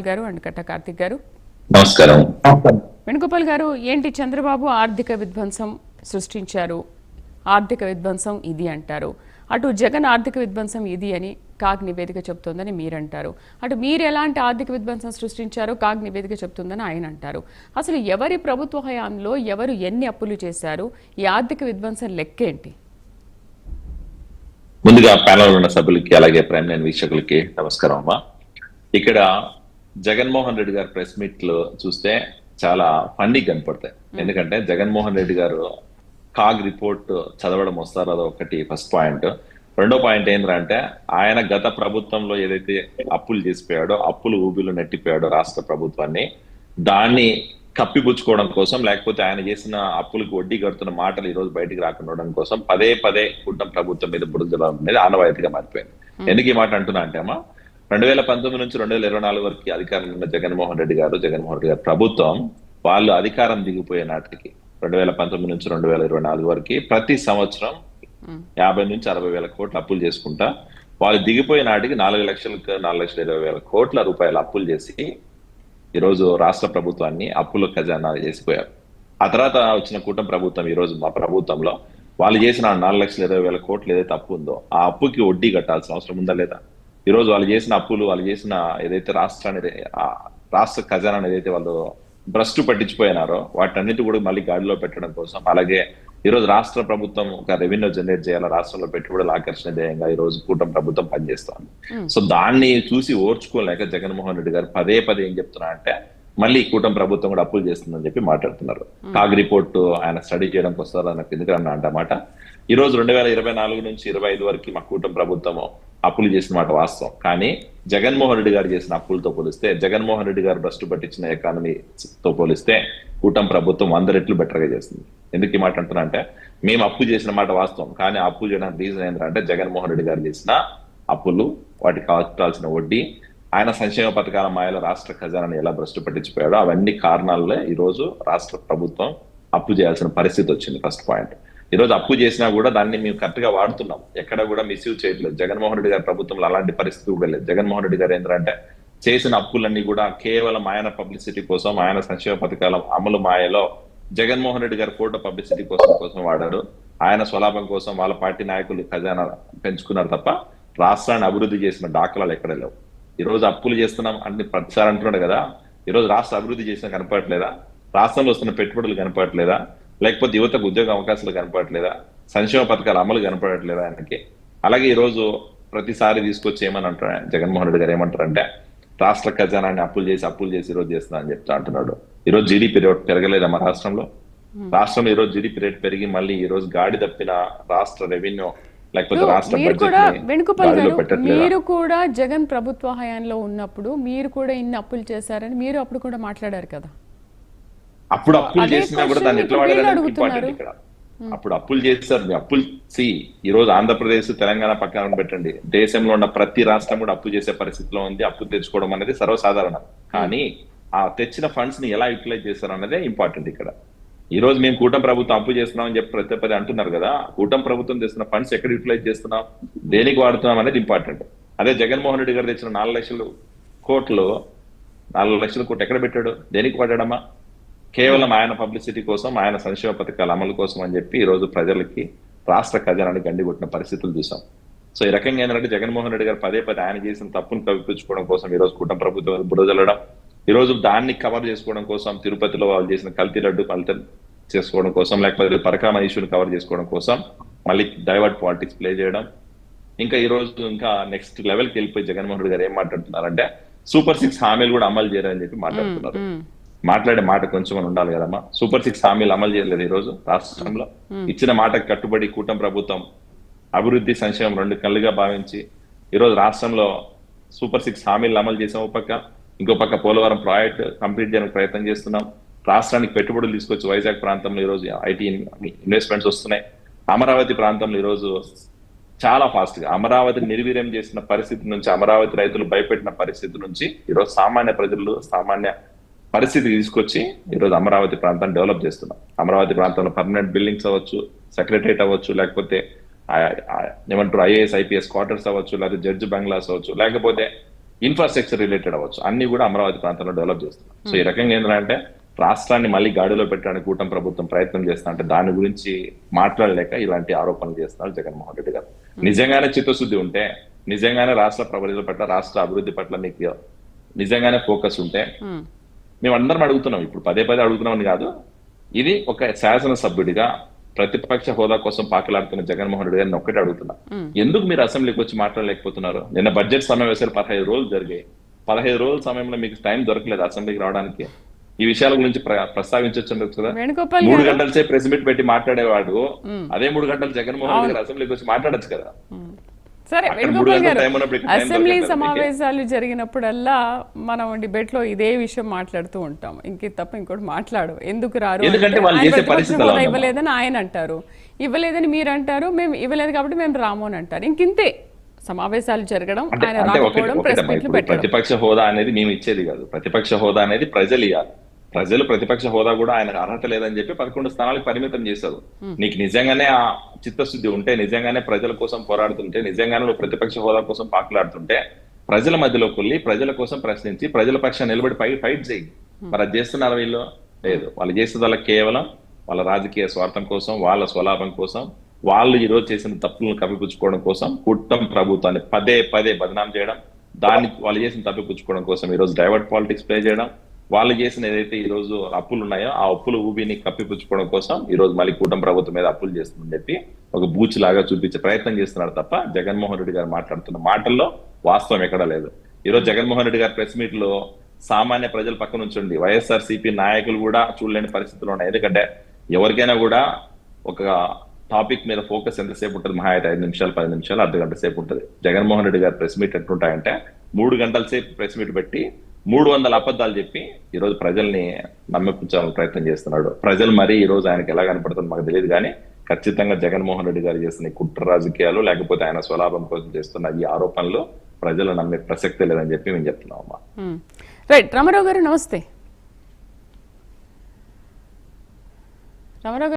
గారు అండ్ కట్ట కార్తిక్ గారు నమస్కారం. వేణుగోపాల్ గారు, ఏంటి చంద్రబాబు ఆర్థిక విధ్వంసం సృష్టించారు, ఆర్థిక విధ్వంసం ఇది అంటారు, అటు జగన్ ఆర్థిక విధ్వంసం ఇది అని కాగ్ నివేదిక చెప్తోందని మీరంటారు, అటు మీరు ఎలాంటి ఆర్థిక విధ్వంసం సృష్టించారో కాగ్ నివేదిక చెప్తుందని ఆయన అంటారు. అసలు ఎవరి ప్రభుత్వ హయాంలో ఎవరు ఎన్ని అప్పులు చేశారు, ఈ ఆర్థిక విధ్వంసం లెక్కేంటి? ముందుగా ప్యానల్ ఉన్న సభ్యులకి అలాగే ప్రైమ్ లైన్ వీక్షకులకి నమస్కారం అమ్మా. ఇక్కడ జగన్మోహన్ రెడ్డి గారి ప్రెస్ మీట్ లో చూస్తే చాలా ఫన్నీ కనపడతాయి. ఎందుకంటే జగన్మోహన్ రెడ్డి గారు కాగ్ రిపోర్ట్ చదవడం వస్తారో అదొకటి ఫస్ట్ పాయింట్. రెండో పాయింట్ ఏంటంటే ఆయన గత ప్రభుత్వంలో ఏదైతే అప్పులు చేసిపోయాడో, అప్పులు ఊబిలో నెట్టిపోయాడో రాష్ట్ర ప్రభుత్వాన్ని, దాన్ని కప్పిపుచ్చుకోవడం కోసం, లేకపోతే ఆయన చేసిన అప్పులకు వడ్డీ కడుతున్న మాటలు ఈ రోజు బయటికి రాకుండా కోసం పదే పదే కూటమి ప్రభుత్వం మీద బురదడం అనేది ఆనవాయితీగా మారిపోయింది. ఎందుకు ఈ మాట అంటున్నా అంటే అమ్మా, 2019 నుంచి 2024 వరకు అధికారంలో ఉన్న జగన్మోహన్ రెడ్డి గారు ప్రభుత్వం వాళ్ళు అధికారం దిగిపోయే నాటికి 2019 నుంచి 2024 వరకు ప్రతి సంవత్సరం 50 నుంచి 60 వేల కోట్లు అప్పులు చేసుకుంటా వాళ్ళు దిగిపోయే నాటికి 4,20,000 కోట్ల రూపాయల అప్పులు చేసి ఈరోజు రాష్ట్ర ప్రభుత్వాన్ని అప్పుల ఖజానా చేసిపోయారు. ఆ తర్వాత వచ్చిన కూటమి ప్రభుత్వం ఈ రోజు మా ప్రభుత్వంలో వాళ్ళు చేసిన 4,20,000 కోట్లు ఏదైతే అప్పు ఉందో ఆ అప్పుకి వడ్డీ కట్టాల్సిన అవసరం ఉందా లేదా? ఈ రోజు వాళ్ళు చేసిన అప్పులు, వాళ్ళు చేసిన ఏదైతే రాష్ట్ర ఖజానా ఏదైతే వాళ్ళు భ్రష్టు పట్టించిపోయినారో వాటన్నిటి కూడా మళ్ళీ గాడిలో పెట్టడం కోసం, అలాగే ఈ రోజు రాష్ట్ర ప్రభుత్వం ఒక రెవెన్యూ జనరేట్ చేయాలి, రాష్ట్రంలో పెట్టుబడులు ఆకర్షణ ధ్యేయంగా ఈ రోజు కూటమి ప్రభుత్వం పనిచేస్తోంది. సో దాన్ని చూసి ఓర్చుకోలేక జగన్మోహన్ రెడ్డి గారు పదే పదే ఏం చెప్తున్నా అంటే మళ్ళీ కూటమి ప్రభుత్వం కూడా అప్పులు చేస్తుందని చెప్పి మాట్లాడుతున్నారు. కాగ్ రిపోర్టు ఆయన స్టడీ చేయడానికి వస్తారో నాకు ఎందుకన్నా అంటమాట. ఈ రోజు 2024 నుంచి 25 వరకు మా కూటమి ప్రభుత్వం అప్పులు చేసిన మాట వాస్తవం. కానీ జగన్మోహన్ రెడ్డి గారు చేసిన అప్పులతో పోలిస్తే, జగన్మోహన్ రెడ్డి గారు భ్రష్టు పట్టించిన ఎకానమీతో పోలిస్తే కూటమి ప్రభుత్వం 100 రెట్లు బెటర్ గా చేస్తుంది. ఎందుకు ఈ మాట అంటున్నా అంటే, మేము అప్పు చేసిన మాట వాస్తవం, కానీ అప్పు చేయడానికి రీజన్ ఏంటంటే జగన్మోహన్ రెడ్డి గారు చేసిన అప్పులు, వాటికి కావాల్సిన వడ్డీ, ఆయన సంక్షేమ పథకాల మాయలో రాష్ట్ర ఖజానాన్ని ఎలా భ్రష్టు పట్టించిపోయాడో అవన్నీ కారణాలే ఈ రోజు రాష్ట్ర ప్రభుత్వం అప్పు చేయాల్సిన పరిస్థితి వచ్చింది. First point. ఈ రోజు అప్పు చేసినా కూడా దాన్ని మేము కరెక్ట్ గా వాడుతున్నాం, ఎక్కడ కూడా మిస్యూజ్ చేయట్లేదు. జగన్మోహన్ రెడ్డి గారి ప్రభుత్వంలో అలాంటి పరిస్థితి కూడా లేదు. జగన్మోహన్ రెడ్డి గారు ఏంటంటే చేసిన అప్పులన్నీ కూడా కేవలం ఆయన పబ్లిసిటీ కోసం, ఆయన సంక్షేమ పథకాల అమలు మాయలో జగన్మోహన్ రెడ్డి గారు ఫోటో పబ్లిసిటీ కోసం వాడారు. ఆయన స్వలాభం కోసం వాళ్ళ పార్టీ నాయకులు ఖజానా పెంచుకున్నారు తప్ప రాష్ట్రాన్ని అభివృద్ధి చేసిన దాఖలాలు ఎక్కడ లేవు. ఈ రోజు అప్పులు చేస్తున్నాం అన్ని ప్రతిసారి అంటున్నాడు కదా, ఈ రోజు రాష్ట్ర అభివృద్ధి చేసిన కనపడట్లేదా? రాష్ట్రంలో వస్తున్న పెట్టుబడులు కనపడట్లేదా? లేకపోతే యువతకు ఉద్యోగ అవకాశాలు కనపడట్లేదా? సంక్షేమ పథకాల అమలు కనపడట్లేదా ఆయనకి? అలాగే ఈ రోజు ప్రతిసారి తీసుకొచ్చి ఏమని అంటారు జగన్మోహన్ రెడ్డి గారు, ఏమంటారంటే రాష్ట్ర ఖజానాన్ని అప్పులు చేసి ఈ రోజు చేస్తున్నా అని చెప్తా అంటున్నాడు. ఈ రోజు జీడీపీ రేట్ పెరగలేదా మా రాష్ట్రంలో? రాష్ట్రంలో ఈ రోజు జీడీపీ రేట్ పెరిగి మళ్ళీ ఈ రోజు గాడి తప్పిన రాష్ట్ర రెవెన్యూ లేకపోతే రాష్ట్ర బడ్జెట్ మీరు కూడా జగన్ ప్రభుత్వ హయాంలో ఉన్నప్పుడు మీరు కూడా ఇన్ని అప్పులు చేశారని మీరు అప్పుడు కూడా మాట్లాడారు కదా. అప్పుడు అప్పులు చేసినా కూడా దాన్ని ఎట్లా వాడాలని ఇంపార్టెంట్ ఇక్కడ. అప్పుడు అప్పులు చేస్తారు, అప్పులు ఈ రోజు ఆంధ్రప్రదేశ్, తెలంగాణ పక్కన పెట్టండి, దేశంలో ఉన్న ప్రతి రాష్ట్రం కూడా అప్పు చేసే పరిస్థితిలో ఉంది. అప్పు తెచ్చుకోవడం అనేది సర్వసాధారణం. కానీ ఆ తెచ్చిన ఫండ్స్ ని ఎలా యూటిలైజ్ చేస్తారు అన్నదే ఇంపార్టెంట్ ఇక్కడ. ఈ రోజు మేము కూటమి ప్రభుత్వం అప్పు చేస్తున్నాం అని చెప్పి ప్రతి పది అంటున్నారు కదా, కూటమి ప్రభుత్వం తెస్తున్న ఫండ్స్ ఎక్కడ యూటిలైజ్ చేస్తున్నాం, దేనికి వాడుతున్నాం అనేది ఇంపార్టెంట్. అదే జగన్మోహన్ రెడ్డి గారు తెచ్చిన 4 లక్షల కోట్లు, 4 లక్షల కోట్లు ఎక్కడ పెట్టాడు, దేనికి వాడాడమ్మా? కేవలం ఆయన పబ్లిసిటీ కోసం, ఆయన సంక్షేమ పథకాల అమలు కోసం అని చెప్పి ఈ రోజు ప్రజలకి రాష్ట్ర ఖజానాన్ని గండికొట్టిన పరిస్థితులు చూసాం. సో ఈ రకంగా ఏంటంటే జగన్మోహన్ రెడ్డి గారు పదే పదే ఆయన చేసిన తప్పును కప్పిపుచ్చుకోవడం కోసం ఈ రోజు కూటమి ప్రభుత్వం బురదలడం, ఈ రోజు దాన్ని కవర్ చేసుకోవడం కోసం తిరుపతిలో వాళ్ళు చేసిన కల్తీ లడ్డు ఫలితం చేసుకోవడం కోసం, లేకపోతే పరకామ ఇష్యూని కవర్ చేసుకోవడం కోసం మళ్ళీ డైవర్ట్ పాలిటిక్స్ ప్లే చేయడం. ఇంకా ఈ రోజు ఇంకా నెక్స్ట్ లెవెల్కి వెళ్ళిపోయి జగన్మోహన్ రెడ్డి గారు ఏం మాట్లాడుతున్నారంటే సూపర్ 6 హామీలు కూడా అమలు చేయరని చెప్పి మాట్లాడుతున్నారు. మాట్లాడే మాట కొంచెం ఉండాలి కదమ్మా. సూపర్ 6 హామీలు అమలు చేయలేదు ఈ రోజు రాష్ట్రంలో. ఇచ్చిన మాటకు కట్టుబడి కూటమి ప్రభుత్వం అభివృద్ధి, సంక్షేమం 2 కళ్ళుగా భావించి ఈ రోజు రాష్ట్రంలో సూపర్ 6 హామీలు అమలు చేసాం. ఒక పక్క, ఇంకో పక్క పోలవరం ప్రాజెక్ట్ కంప్లీట్ చేయడానికి ప్రయత్నం చేస్తున్నాం. రాష్ట్రానికి పెట్టుబడులు తీసుకొచ్చి వైజాగ్ ప్రాంతంలో ఈ రోజు ఐటీ ఇన్వెస్ట్మెంట్స్ వస్తున్నాయి. అమరావతి ప్రాంతంలో ఈ రోజు చాలా ఫాస్ట్ గా అమరావతిని నిర్వీర్యం చేసిన పరిస్థితి నుంచి, అమరావతి రైతులు భయపెట్టిన పరిస్థితి నుంచి ఈరోజు సామాన్య ప్రజలు సామాన్య పరిస్థితి తీసుకొచ్చి ఈరోజు అమరావతి ప్రాంతాన్ని డెవలప్ చేస్తున్నాం. అమరావతి ప్రాంతంలో పర్మనెంట్ బిల్డింగ్స్ అవ్వచ్చు, సెక్రటరేట్ అవ్వచ్చు, లేకపోతే ఏమంటారు ఐఏఎస్ ఐపీఎస్ క్వార్టర్స్ అవ్వచ్చు, లేకపోతే జడ్జి బంగ్లాస్ అవ్వచ్చు, లేకపోతే ఇన్ఫ్రాస్ట్రక్చర్ రిలేటెడ్ అవ్వచ్చు, అన్ని కూడా అమరావతి ప్రాంతంలో డెవలప్ చేస్తున్నాం. సో ఈ రకంగా ఏంటంటే రాష్ట్రాన్ని మళ్ళీ గాడిలో పెట్టడానికి కూటమి ప్రభుత్వం ప్రయత్నం చేస్తా అంటే దాని గురించి మాట్లాడలేక ఇలాంటి ఆరోపణలు చేస్తున్నారు జగన్మోహన్ రెడ్డి గారు. నిజంగానే చిత్తశుద్ధి ఉంటే, నిజంగానే రాష్ట్ర ప్రజల పట్ల, రాష్ట్ర అభివృద్ధి పట్ల నీకు నిజంగానే ఫోకస్ ఉంటే, మేము అందరం అడుగుతున్నాం, ఇప్పుడు పదే పదే అడుగుతున్నామని కాదు, ఇది ఒక శాసనసభ్యుడిగా ప్రతిపక్ష హోదా కోసం పాకులాడుతున్న జగన్మోహన్ రెడ్డి గారిని ఒక్కటే అడుగుతున్నా, ఎందుకు మీరు అసెంబ్లీకి వచ్చి మాట్లాడలేకపోతున్నారు? నిన్న బడ్జెట్ సమావేశాలు 15 రోజులు జరిగాయి. 15 రోజుల సమయంలో మీకు టైం దొరకలేదు అసెంబ్లీకి రావడానికి. ఈ విషయాల గురించి ప్రస్తావించవచ్చు కదా. 3 గంటల సేపు ప్రెస్ మీట్ పెట్టి మాట్లాడేవాడు, అదే 3 గంటలు జగన్మోహన్ రెడ్డి గారు అసెంబ్లీకి వచ్చి మాట్లాడచ్చు కదా. సరే వేణుగోపాల్ గారు, అసెంబ్లీ సమావేశాలు జరిగినప్పుడల్లా మనం డిబేట్ లో ఇదే విషయం మాట్లాడుతూ ఉంటాం, ఇంక తప్ప ఇంకోటి మాట్లాడు. ఎందుకు రారు? ఇవ్వలేదని ఆయన అంటారు, ఇవ్వలేదని మీరు అంటారు, మేము ఇవ్వలేదు కాబట్టి మేము రాము అని అంటారు. ఇంకింతే సమావేశాలు జరగడం, ఆయన రాకపోవడం, ప్రెస్ మీట్లు పెట్టడం. ప్రతిపక్ష హోదా అనేది మేము ఇచ్చేది కాదు, ప్రతిపక్ష హోదా అనేది ప్రజలు ఇవ్వాలి. ప్రజలు ప్రతిపక్ష హోదా కూడా ఆయనకు అర్హత లేదని చెప్పి 11 స్థానాలకు పరిమితం చేశారు. నీకు నిజంగానే ఆ చిత్తశుద్ధి ఉంటే, నిజంగానే ప్రజల కోసం పోరాడుతుంటే, నిజంగానే నువ్వు ప్రతిపక్ష హోదా కోసం పాకులాడుతుంటే, ప్రజల మధ్యలోకి వెళ్ళి ప్రజల కోసం ప్రశ్నించి ప్రజల పక్షాన్ని నిలబడి ఫైట్ చేయి. మరి అది చేస్తున్నారు వీళ్ళు? లేదు. వాళ్ళు చేసేది కేవలం వాళ్ళ రాజకీయ స్వార్థం కోసం, వాళ్ళ స్వలాభం కోసం, వాళ్ళు ఈ రోజు చేసిన తప్పులను కప్పిపుచ్చుకోవడం కోసం కూటమి ప్రభుత్వాన్ని పదే పదే బదనాం చేయడం, దాన్ని వాళ్ళు చేసిన తప్పిపుచ్చుకోవడం కోసం ఈ రోజు డైవర్ట్ పాలిటిక్స్ ప్లే చేయడం, వాళ్ళు చేసిన ఏదైతే ఈ రోజు అప్పులు ఉన్నాయో ఆ అప్పులు ఊబిని కప్పిపుచ్చుకోవడం కోసం ఈ రోజు మళ్ళీ కూటమి ప్రభుత్వం మీద అప్పులు చేస్తుందని చెప్పి ఒక బూచి లాగా చూపించే ప్రయత్నం చేస్తున్నాడు తప్ప జగన్మోహన్ రెడ్డి గారు మాట్లాడుతున్న మాటల్లో వాస్తవం ఎక్కడా లేదు. ఈ రోజు జగన్మోహన్ రెడ్డి గారి ప్రెస్ మీట్ లో సామాన్య ప్రజల పక్క నుంచి ఉండి వైఎస్ఆర్సీపీ నాయకులు కూడా చూడలేని పరిస్థితులు ఉన్నాయి. ఎందుకంటే ఎవరికైనా కూడా ఒక టాపిక్ మీద ఫోకస్ ఎంతసేపు ఉంటుంది? మహా అయితే 5 నిమిషాలు, 10 నిమిషాలు, అర్ధ గంట సేపు ఉంటుంది. జగన్మోహన్ రెడ్డి గారి ప్రెస్ మీట్ ఎట్లుంటాయంటే 3 గంటల సేపు ప్రెస్ మీట్ పెట్టి 300 అబద్ధాలు చెప్పి ఈ రోజు ప్రజల్ని నమ్మించాలని ప్రయత్నం చేస్తున్నాడు. ప్రజలు మరి ఈ రోజు ఆయనకి ఎలా కనపడుతుందో మాకు తెలియదు, కానీ ఖచ్చితంగా జగన్మోహన్ రెడ్డి గారు చేస్తున్న కుట్ర రాజకీయాలు, లేకపోతే ఆయన స్వలాభం కోసం చేస్తున్న ఈ ఆరోపణలు ప్రజలు నమ్మే ప్రసక్తే లేదని చెప్పి మేము చెప్తున్నాం అమ్మా. రైట్. రామారావు గారు నమస్తే. రామారావు